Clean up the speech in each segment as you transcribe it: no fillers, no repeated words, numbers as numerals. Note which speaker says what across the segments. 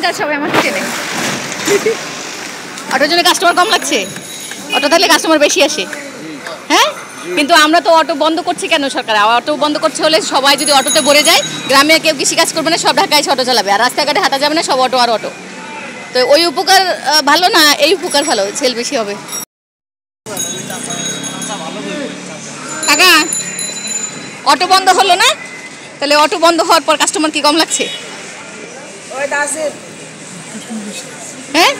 Speaker 1: এখানকার সবাই আমাকে চেনে। অটোর জন্য কাস্টমার কম লাগছে? অটো থাকলে কাস্টমার বেশি আসে। হ্যাঁ, কিন্তু আমরা তো অটো বন্ধ করছি কেন? সরকার অটো বন্ধ করছে হলে সবাই যদি অটোতে ভরে যায়, গ্রামে কেউ কৃষিকাজ করবে না, সব ঢাকায় অটো চালাবে, আর রাস্তাঘাটে হাঁটা যাবে না, সব অটো আর অটো। তো ওই উপকার ভালো না, এই উপকার ভালো, সেল বেশি হবে। কাকা, অটো বন্ধ হলো না? তাহলে অটো বন্ধ হওয়ার পর কাস্টমার কি কম লাগছে? হ্যাঁ,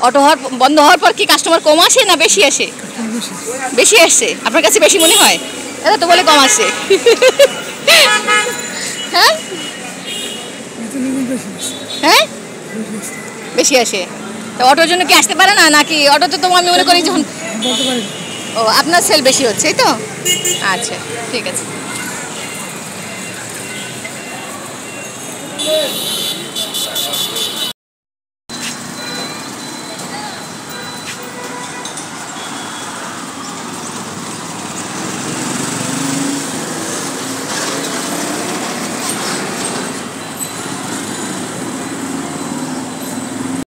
Speaker 1: অটো বন্ধ হওয়ার পর কি কাস্টমার কম আসে না বেশি আসে? বেশি আসছে। আপনার কাছে বেশি মনে হয়? এটা তো বলে কম আসে। হ্যাঁ হ্যাঁ, বেশি আসে। তো অটোর জন্য কি আসতে পারে না নাকি? অটোতে তো আমি মনে করি যখন, ও আপনার সেল বেশি হচ্ছে, এই তো। আচ্ছা, ঠিক আছে।